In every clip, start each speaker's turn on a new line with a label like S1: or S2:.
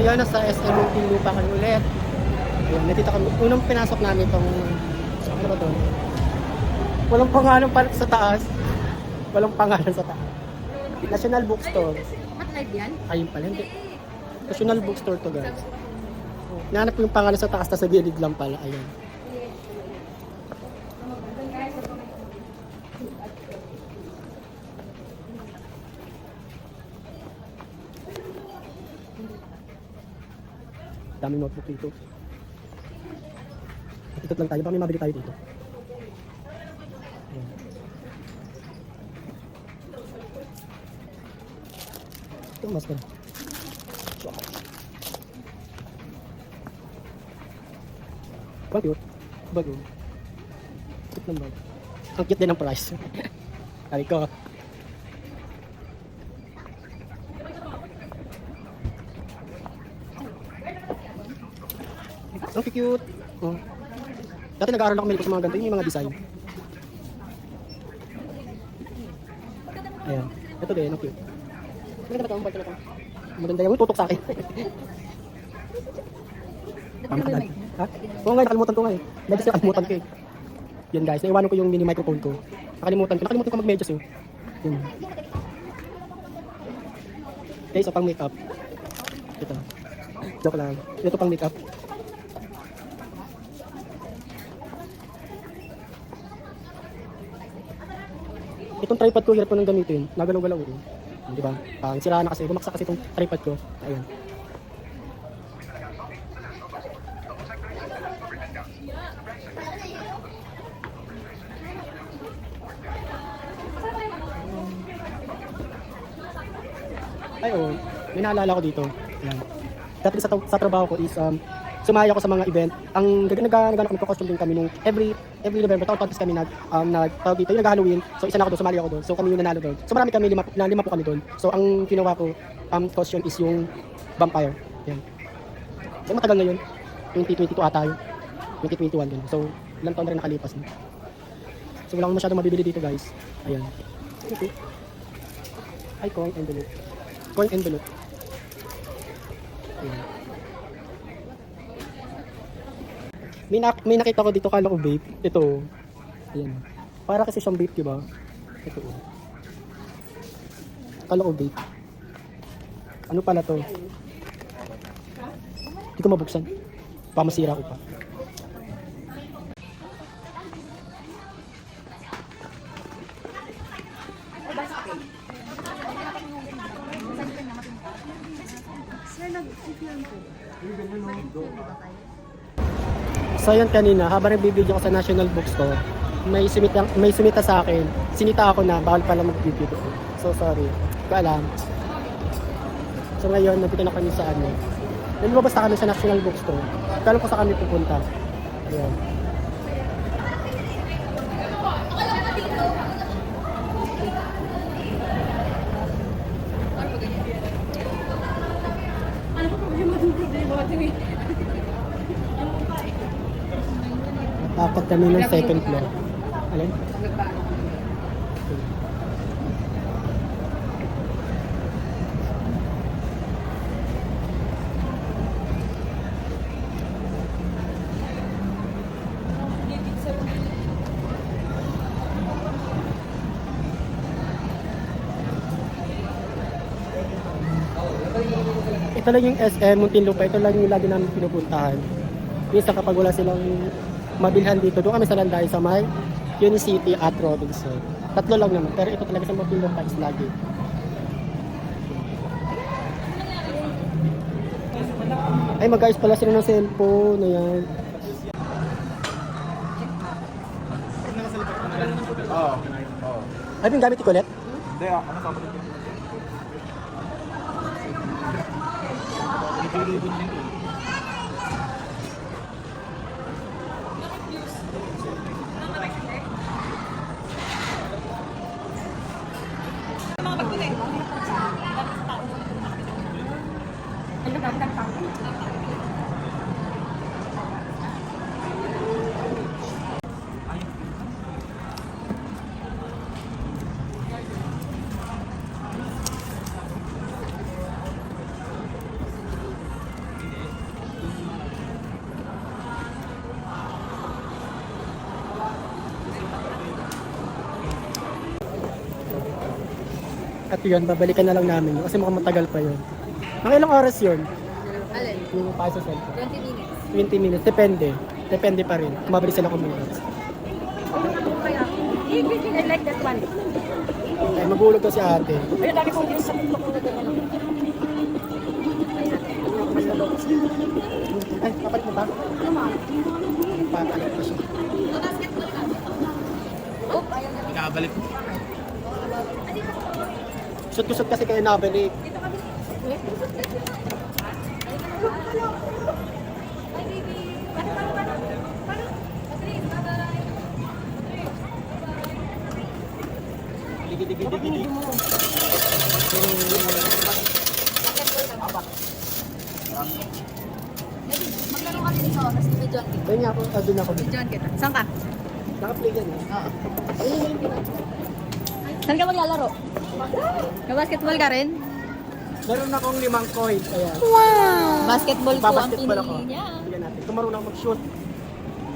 S1: ngayon, nasa SM Muntinlupa kami ulit. Ayan, natita kami. Unang pinasok namin itong, ano ba ito? Walang pangalan pa sa taas. Walang pangalan sa taas. National Bookstore.
S2: At live yan?
S1: Ayun pala, hindi. National Bookstore to guys. Nahanap ko yung pangalan sa taas, sa gilid lang pala. Ayun. Daming notebook dito. Ititot lang tayo. Baka may mabili tayo dito. Ayan. Ito mas pala. Bag yun. Bag yun. Cute ng bag. Ang cute din ang price. Sabi ko. Ang cute. Oh. Dati nag-aaral ako sa mga ganito, yung mga design. Ayan. Ito din, ang cute. Maganda ba ito? Ang bag na ito. Maganda yung tutok sa akin. Pamakadal. Ha? Oo nga, nakalimutan ko nga eh. Medyas yung nakalimutan ko eh. Yan guys, naiwanan ko yung mini microphone ko. Nakalimutan ko mag-medyas eh. Yan. Okay, so pang makeup. Ito. Joke lang. Ito pang makeup. Itong tripod ko, hirap ko nang gamitin. Nagalaw-galaw eh. Di ba? Sira na kasi. Bumaksak kasi itong tripod ko. Ayan. Ay, oh. May naalala ko dito. Ayan. Dati sa trabaho ko is sumaya ako sa mga event. Ang nagano kami costume din kami nung every November taon contest kami tawag dito yung nag-Halloween. So isa na ako doon, sumali ako doon. So kami yung nanalo doon. So marami kami, lima po kami doon. So ang ginawa ko costume is yung vampire. Yan. So matagal na yun. 2022 ata yun. 2021 din. So ilang taon na rin nakalipas na. So wala akong masyadong mabibili dito guys. Ayan. Okay. Ay, coin envelope. Coin envelope. Ayan. May nakita ko dito, kala ko vape. Ito. Ayan. Para kasi siyang vape, diba? Ito. Kala ko vape. Ano pala to? Hindi ko mabuksan. Pamasira ko pa. So yun kanina, habang nagbibideo ko sa National Bookstore, may sumita sa akin. Sinita ako na, bawal pala mag-video. So sorry, hindi ko alam. So ngayon, nandito na kami sa ano. Lumabas na kami sa National Bookstore. Kala ko sa kami pupunta. Ayan. Apat kami ng second floor. Alin? Ito lang yung SM Muntinlupa. Ito lang yung lagi namin pinupuntahan. Minsan kapag wala silang mabilhan dito, doon kami sa Landay sa may Unicity at Robinson. Tatlo lang naman, pero ito talaga sa Muntinlupa is lagi. Ay, mag-ayos pala sila ng cellphone. Ayan.
S3: Oo.
S1: Ay, yung gamit ni Colette?
S3: Hindi, ano sa kapatid ko?
S1: At yun, babalikan na lang namin yun kasi mukhang matagal pa yun. Mga ilang oras yun?
S2: Alin?
S1: Yung pa sa cellphone.
S2: 20 minutes.
S1: 20 minutes, depende. Depende pa rin. Kumabili sila kumulos.
S2: I like that one.
S1: Ay, magulog to si ate.
S2: Ay, dami kong yung sa TikTok ko na gano'n.
S1: Ay, kapalit mo ba? Papalit pa siya.
S3: Ikabalik.
S1: Shoot kasi kayo nabalik. Digi.
S2: Maglaro ka dito, tapos videoan kita.
S1: Ayun nga ako, doon ako.
S2: Videoan kita. Saan ka?
S1: Naka-play yan.
S2: Oo. Saan ka maglalaro? Ka-basketball ka rin?
S1: Meron akong 5 coins. Ayan.
S2: Basketball po ang
S1: Basketball ako.
S2: pinili niya.
S1: Tignan natin. Kung marunong ako mag-shoot,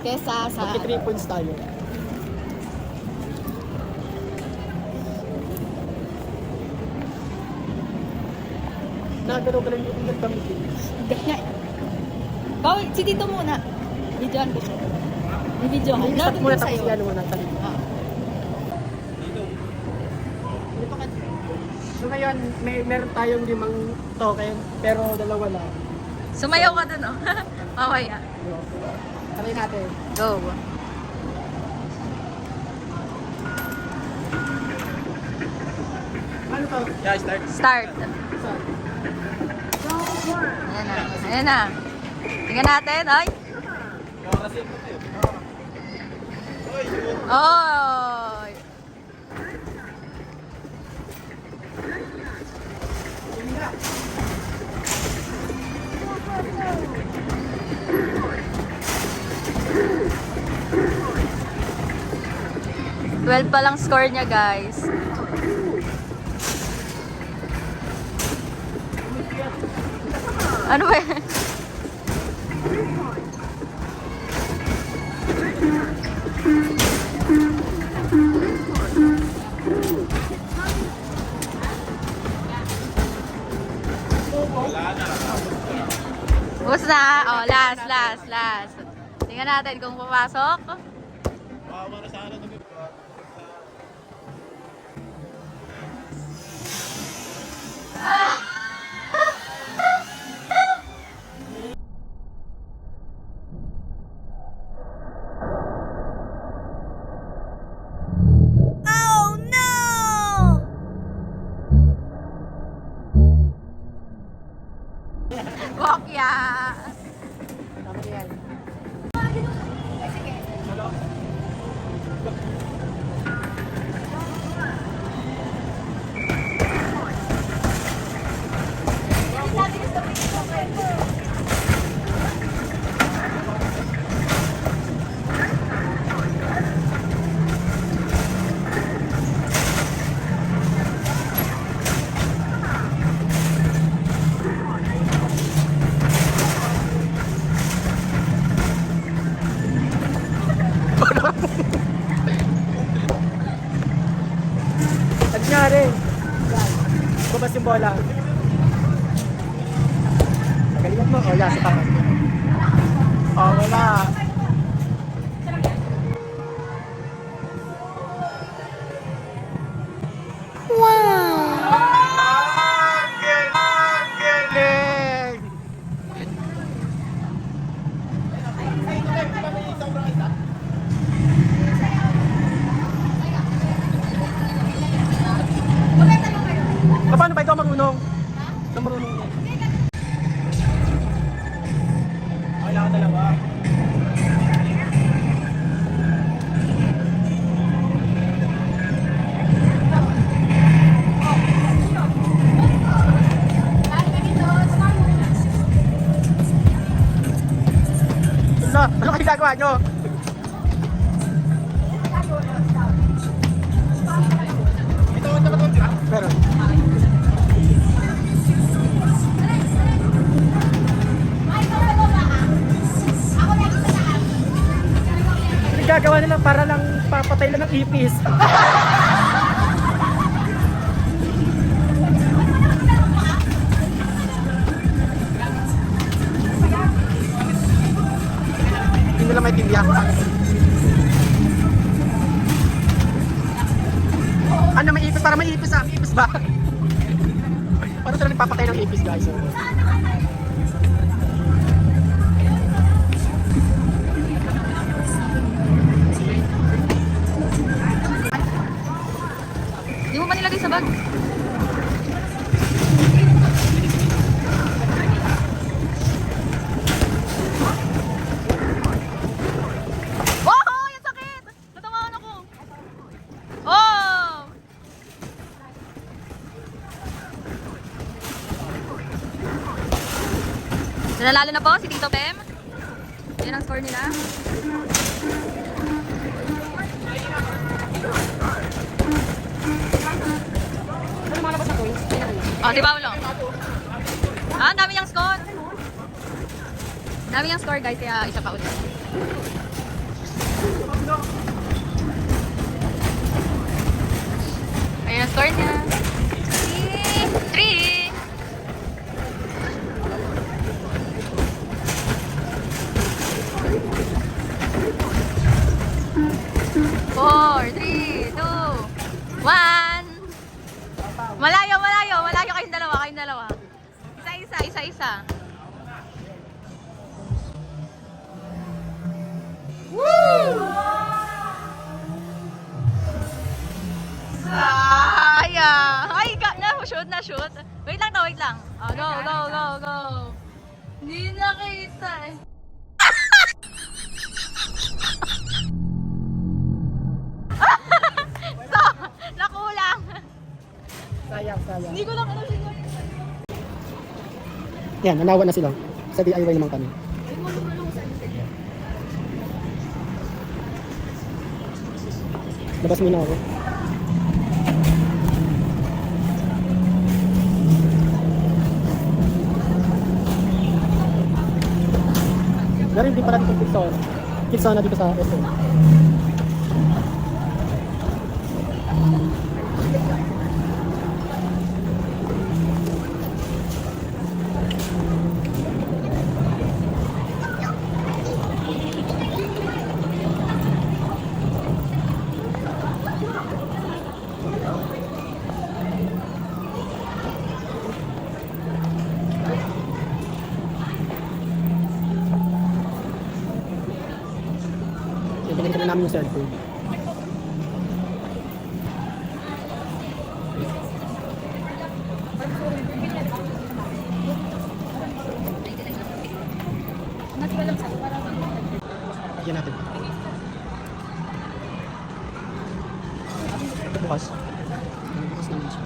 S2: Kesa sa...
S1: magki 3 points tayo. Nagalaw ka lang yung nagdamit.
S2: Bawal, si Tito muna. Videoan ko siya. Videoan.
S1: Stop muna tapos
S2: sa'yo.
S1: yan muna. Tali.
S2: Ah.
S1: So ngayon, meron tayong 5 token, pero 2 lang.
S2: Sumayaw ka dun, oh. Mamaya.
S1: Try natin.
S2: Go.
S1: Ano to?
S3: Yeah, start.
S2: Start. Ayan na. Ayan na. Tingnan natin. Ay. Oy. Well pa lang score niya, guys. Ano ba? Bus na. Oh, last. Tingnan natin kung papasok. Bokya!
S1: Tama yan. Nangyari. Bubas yung bola. Galingan mo. O, yan, sa tapat. O, wala. Galing! Paano ba ikaw marunong? Ikaw marunong yan. Wala ka dalawa. Ano kayo gagawa nyo? Meron. Gagawa nila para lang papatay lang ng ipis. maintindihan. Ano, may ipis? Para may ipis ah. May ipis ba? Paano sila nagpapatay ng ipis, guys?
S2: Di mo ba nilagay sa bag? Oh! Yung sakit! Natamaan ako! Oh! Nanalo na po si Tito Pem. Yan ang score nila. Oh, si Paolo. Ah, dami niyang score. Dami niyang score, guys, kaya isa pa ulit. Ayun ang score niya. 3. 4, 3, 2, 1. Malayo, malayo. Malayo kayong dalawa. Isa. Woo! Sayang! Ay, na-shoot. Wait lang. Oh, go. Hindi nakita eh. So, nakulang.
S1: Sayang.
S2: Hindi ko lang alam siya.
S1: Yan, nanawa na sila. Sa DIY naman kami. Labas muna ako. Meron din pala dito Kidsona dito sa SM. Binigyan namin yung cellphone. Bigyan natin. Ito bukas. Bukas naman siya.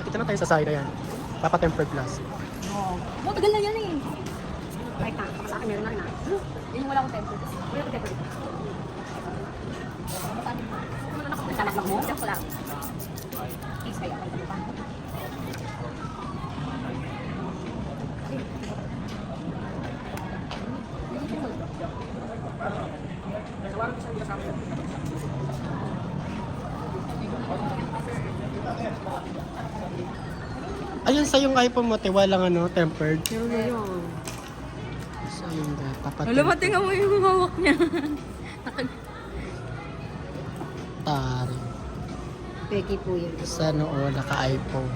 S1: Dito na tayo sa Syra yan. Papa Tempered Glass.
S2: Oh, tagal na yan eh.
S4: Right na, sa akin meron na rin na.
S2: Yung wala akong tempo.
S4: Wala ko tempo dito. Nagsalaslang mo? Diyan ko lang. Please kaya ako ito pa.
S1: Ayun sa yung iPhone mo, te, walang tempered.
S4: Meron na yun.
S1: So yun, Papa
S2: Alam mo,
S1: Tempered.
S2: tingnan mo yung hawak niya.
S1: Tari.
S4: Peki po yun.
S1: Sa noo, naka-iPhone.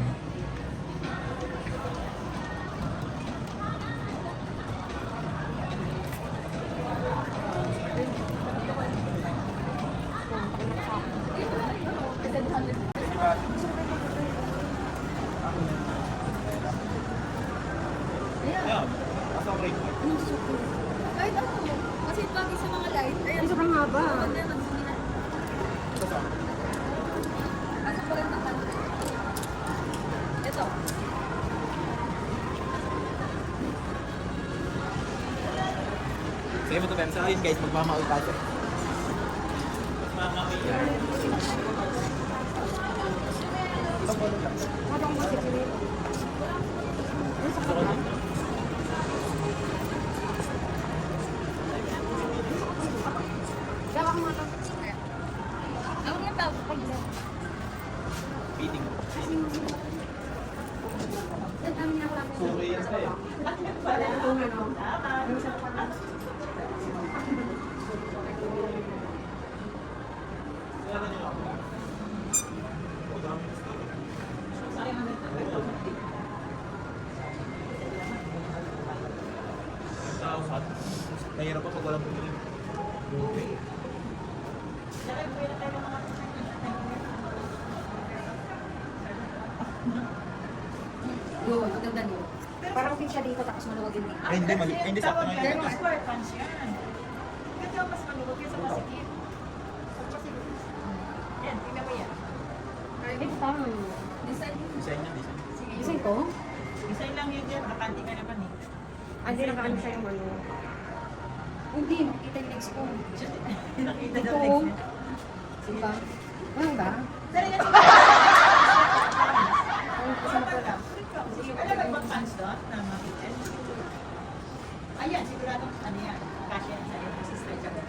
S2: Kahit ano, kasi bagay sa mga light. Ayan,
S4: Ay, sobrang haba.
S2: ito.
S3: Sa'yo mo to, Pem. Sa ayun, guys, magmamaul tayo.
S4: Habang masik
S3: Mahirap pa pag walang bumili.
S4: Yun, maganda yun. Parang pin siya dito tapos maluwag din dito.
S3: Ay, hindi sakto na yun.
S5: Square pants yan. Kasi mas maluwag yan sa pasikip. Yan, tingnan mo yan.
S4: Ito parang
S5: Design.
S3: Design niya, design.
S5: Sige,
S4: design ko.
S5: design lang yun yan. Nakapanti ka naman eh.
S4: Hindi nakaano siya yung ano. Hindi, makita yung legs ko.
S5: Nakita
S4: Ito.
S5: daw legs niya.
S4: Diba? Ano ba?
S5: Dali na.
S4: Ano kasi na pala?
S5: Sige, wala nagpag-pants doon na makita. Ayan, siguradong ano yan. Kasya yan sa'yo. Kasi stretchable.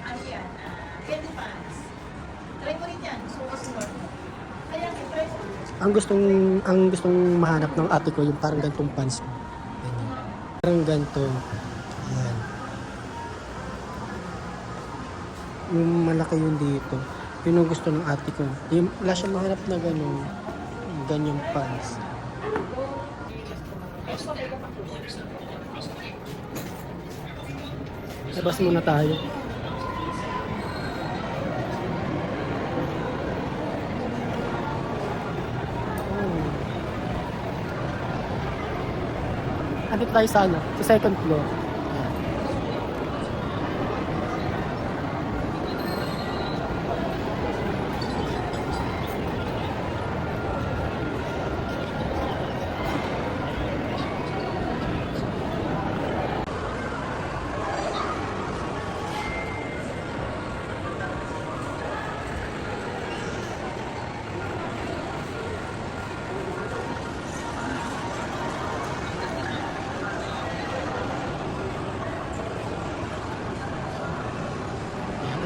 S5: Ano yan? Candy pants. Try mo rin yan. Suot-suot. Ayan, try mo.
S1: Ang gustong mahanap ng ate ko yung parang gantong pants. Ganyan. Parang ganito. Ayan. Yung malaki yun dito. Yun ang gusto ng ate ko. Yung, wala siyang mahanap na gano'n. Ganyang pants. Labas muna tayo. Andito tayo sa ano? Sa second floor. Ayan.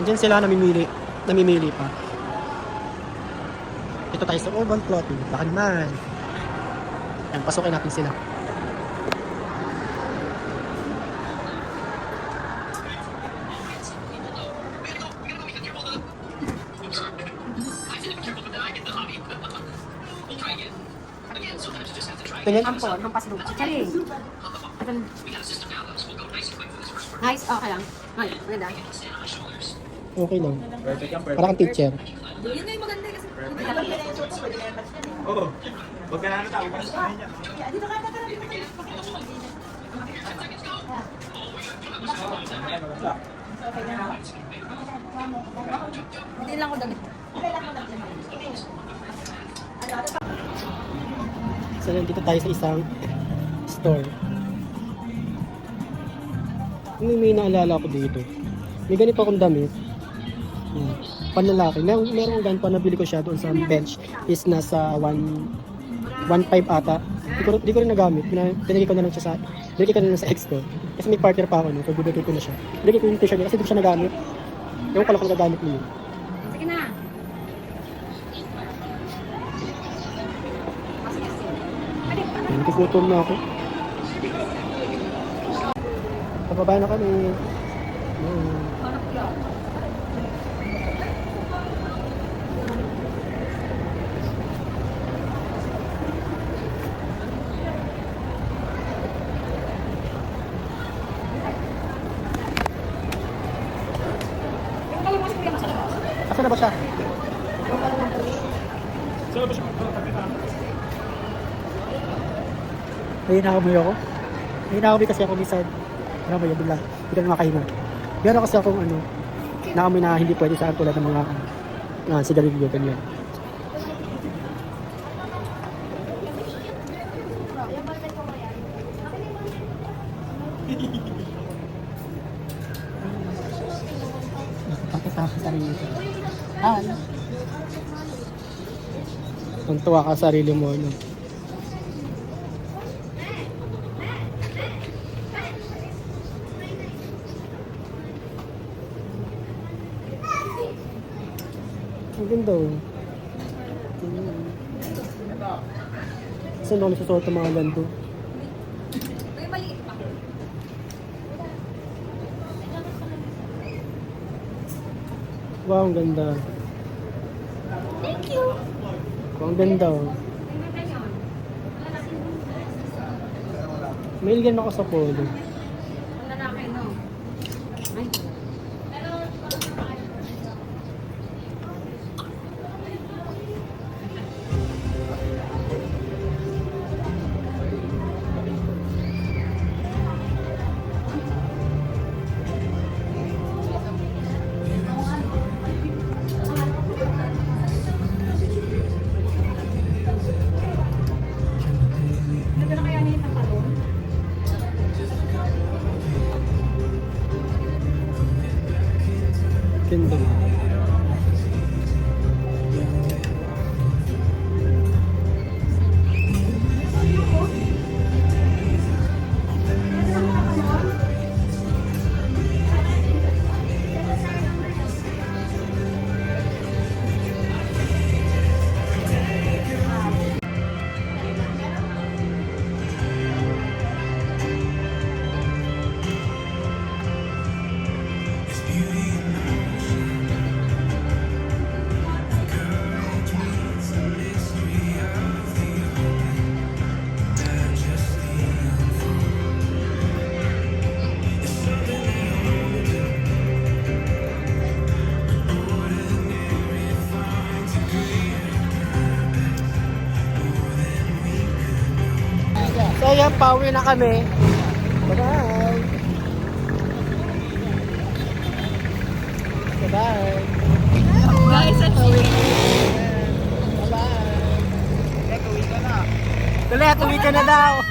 S1: Andiyan sila namimili pa. Ito tayo sa urban clothing. Baka naman. Ayan, pasukin natin sila. Tingin.
S4: Ampon, hampas doon. Charing. Nice, okay lang. Ay, maganda.
S1: Okay lang.
S3: Perfect yan, perfect.
S1: Parang kang teacher.
S4: Yun na yung maganda kasi.
S3: Oo. Huwag ka na tawag ka sa niya.
S5: Dito ka na ka
S4: Hindi lang ako damit.
S1: So, nandito tayo sa isang store. May naalala ko dito. May ganito akong damit. Yan. Panlalaki. Merong ganito na nabili ko siya doon sa bench is nasa 1.5 ata. Di ko rin nagamit. Binigay ko na lang siya sa ex ko. Kasi may partner pa ako no. So, bibigay ko na siya. Binigay ko yung t-shirt niya kasi di ko siya nagamit. Ewan ko lang kung nagamit niyo.
S4: Sige na.
S1: Nagkiputom na ako. Pababa na kami. Asa na ba siya? May nakamoy ako. May nakamoy kasi ako minsan. Ano ba yun? Bigla. Hindi ka nakakahinga. Meron kasi akong ano, nakamoy na hindi pwede saan tulad ng mga sigarilyo, ganyan. Bakit ako sa sarili ko? Ano? Tuntua ka sa sarili mo, ano? Ang ganda oh. Saan ako nasusuot ang mga ganito? Wow, ang ganda.
S4: Thank you.
S1: Wow, ang ganda. Oh. Mailigan ako sa polo.
S4: Ang lalaki, no? Ay. Ganda na kaya niya yung talon?
S1: Ganda. So ayan, pauwi na kami. Bye-bye. Bye-bye.
S2: Guys, at
S1: Bye-bye. Tuloy, uwi ka na daw.